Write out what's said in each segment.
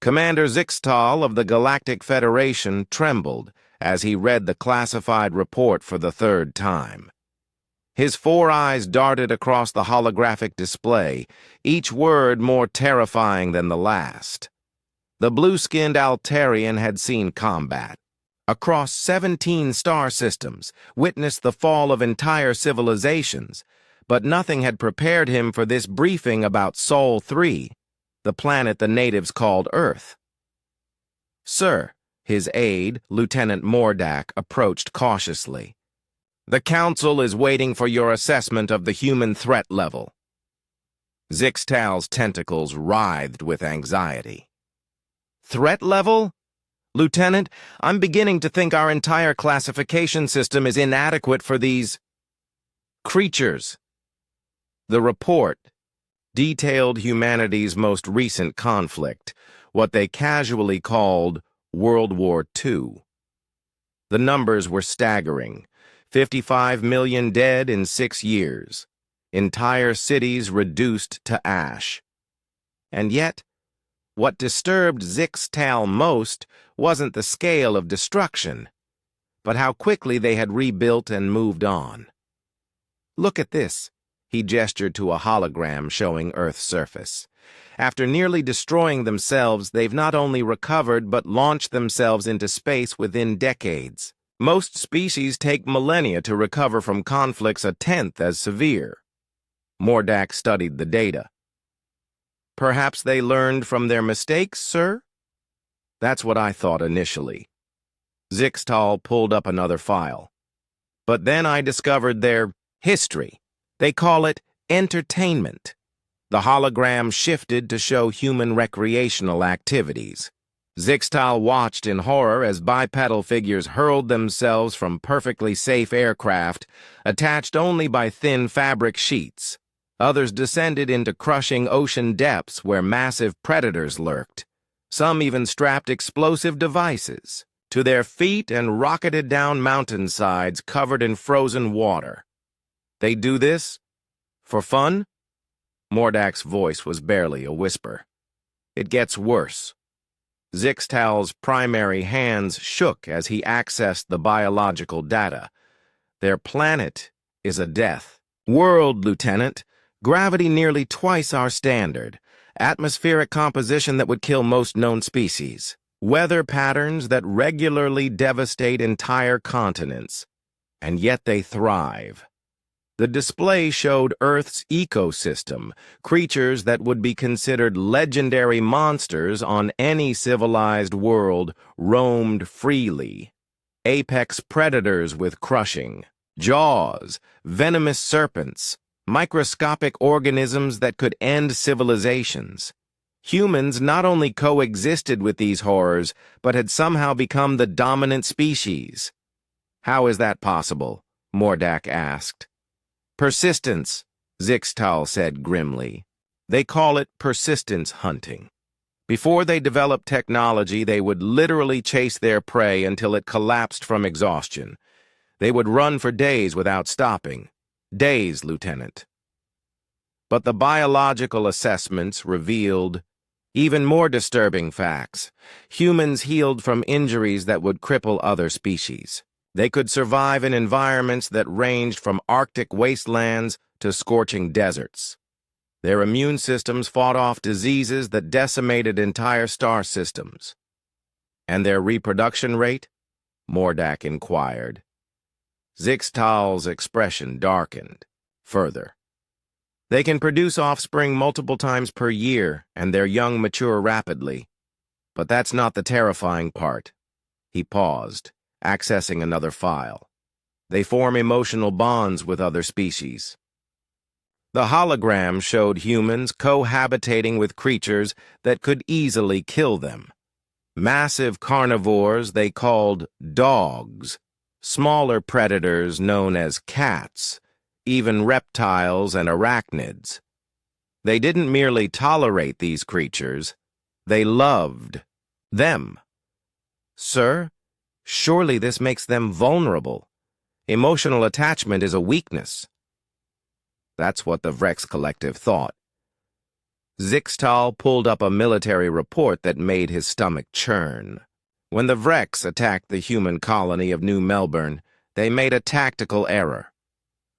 Commander Zixtal of the Galactic Federation trembled as he read the classified report for the third time. His four eyes darted across the holographic display, each word more terrifying than the last. The blue-skinned Altarian had seen combat. Across 17 star systems, witnessed the fall of entire civilizations, but nothing had prepared him for this briefing about Sol 3, the planet the natives called Earth. "Sir," his aide, Lieutenant Mordak, approached cautiously. "The Council is waiting for your assessment of the human threat level." Zixtal's tentacles writhed with anxiety. "Threat level? Lieutenant, I'm beginning to think our entire classification system is inadequate for these creatures." The report detailed humanity's most recent conflict, what they casually called World War II. The numbers were staggering. 55 million dead in 6 years. Entire cities reduced to ash. And yet, what disturbed Zixtal most wasn't the scale of destruction, but how quickly they had rebuilt and moved on. "Look at this," he gestured to a hologram showing Earth's surface. "After nearly destroying themselves, they've not only recovered but launched themselves into space within decades. Most species take millennia to recover from conflicts a tenth as severe." Mordak studied the data. "Perhaps they learned from their mistakes, sir?" "That's what I thought initially." Zixtal pulled up another file. "But then I discovered their history. They call it entertainment." The hologram shifted to show human recreational activities. Zixtal watched in horror as bipedal figures hurled themselves from perfectly safe aircraft, attached only by thin fabric sheets. Others descended into crushing ocean depths where massive predators lurked. Some even strapped explosive devices to their feet and rocketed down mountainsides covered in frozen water. "They do this for fun?" Mordak's voice was barely a whisper. "It gets worse." Zixtal's primary hands shook as he accessed the biological data. "Their planet is a death world, Lieutenant. Gravity nearly twice our standard. Atmospheric composition that would kill most known species. Weather patterns that regularly devastate entire continents. And yet they thrive." The display showed Earth's ecosystem, creatures that would be considered legendary monsters on any civilized world roamed freely. Apex predators with crushing jaws, venomous serpents, microscopic organisms that could end civilizations. Humans not only coexisted with these horrors, but had somehow become the dominant species. "How is that possible?" Mordak asked. "Persistence," Zixtal said grimly. "They call it persistence hunting. Before they developed technology, they would literally chase their prey until it collapsed from exhaustion. They would run for days without stopping. Days, Lieutenant." But the biological assessments revealed even more disturbing facts. Humans healed from injuries that would cripple other species. They could survive in environments that ranged from Arctic wastelands to scorching deserts. Their immune systems fought off diseases that decimated entire star systems. "And their reproduction rate?" Mordak inquired. Zixtal's expression darkened further. "They can produce offspring multiple times per year, and their young mature rapidly. But that's not the terrifying part." He paused, accessing another file. "They form emotional bonds with other species." The hologram showed humans cohabitating with creatures that could easily kill them. Massive carnivores they called dogs, smaller predators known as cats, even reptiles and arachnids. They didn't merely tolerate these creatures, they loved them. "Sir, surely this makes them vulnerable. Emotional attachment is a weakness." That's what the Vrex Collective thought. Zixtal pulled up a military report that made his stomach churn. When the Wrecks attacked the human colony of New Melbourne, they made a tactical error.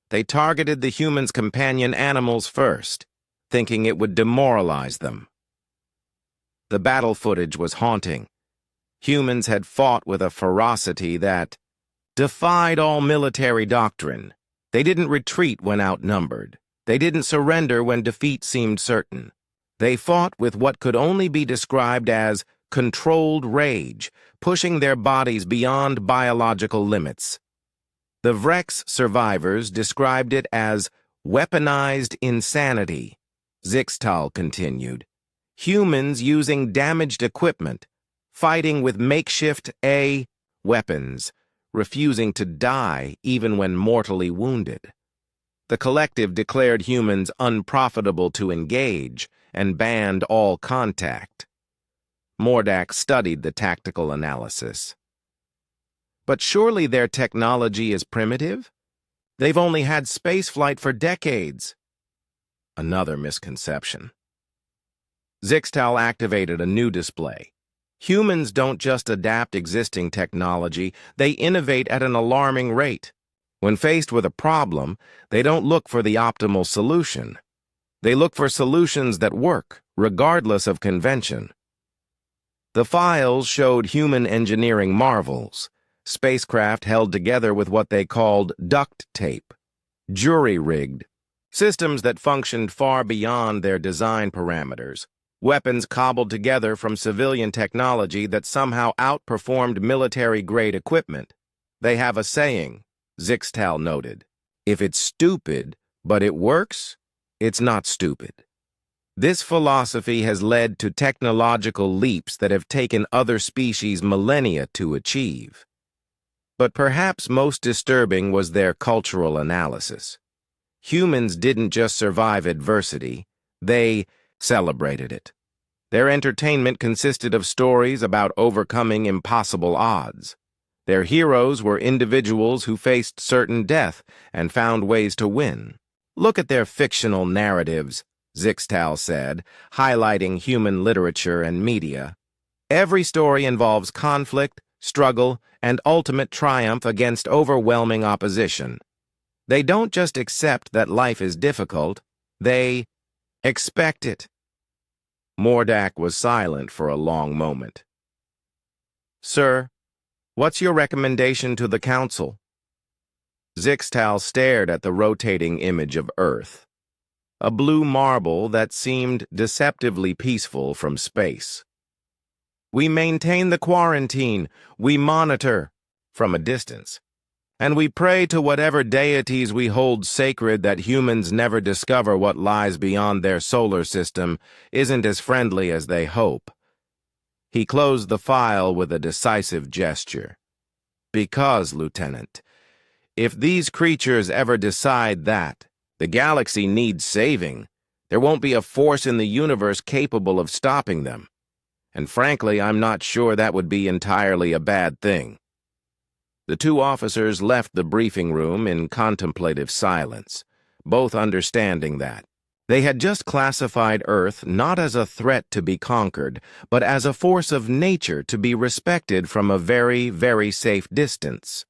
They targeted the humans' companion animals first, thinking it would demoralize them. The battle footage was haunting. Humans had fought with a ferocity that defied all military doctrine. They didn't retreat when outnumbered. They didn't surrender when defeat seemed certain. They fought with what could only be described as controlled rage, pushing their bodies beyond biological limits. The Wrecks survivors described it as weaponized insanity. Zixtal continued. Humans using damaged equipment, fighting with makeshift weapons, refusing to die even when mortally wounded. The collective declared humans unprofitable to engage and banned all contact. Mordak studied the tactical analysis. But surely their technology is primitive? They've only had spaceflight for decades. Another misconception. Zixtal activated a new display. Humans don't just adapt existing technology, they innovate at an alarming rate. When faced with a problem, they don't look for the optimal solution. They look for solutions that work, regardless of convention. The files showed human engineering marvels, spacecraft held together with what they called duct tape, jury-rigged, systems that functioned far beyond their design parameters, weapons cobbled together from civilian technology that somehow outperformed military-grade equipment. They have a saying, Zixtal noted, if it's stupid, but it works, it's not stupid. This philosophy has led to technological leaps that have taken other species millennia to achieve. But perhaps most disturbing was their cultural analysis. Humans didn't just survive adversity, they celebrated it. Their entertainment consisted of stories about overcoming impossible odds. Their heroes were individuals who faced certain death and found ways to win. Look at their fictional narratives, Zixtal said, highlighting human literature and media. Every story involves conflict, struggle, and ultimate triumph against overwhelming opposition. They don't just accept that life is difficult, they expect it. Mordak was silent for a long moment. Sir, what's your recommendation to the Council? Zixtal stared at the rotating image of Earth, a blue marble that seemed deceptively peaceful from space. We maintain the quarantine, we monitor from a distance, and we pray to whatever deities we hold sacred that humans never discover what lies beyond their solar system isn't as friendly as they hope. He closed the file with a decisive gesture. Because, Lieutenant, if these creatures ever decide that the galaxy needs saving, there won't be a force in the universe capable of stopping them. And frankly, I'm not sure that would be entirely a bad thing. The two officers left the briefing room in contemplative silence, both understanding that they had just classified Earth not as a threat to be conquered, but as a force of nature to be respected from a very, very safe distance.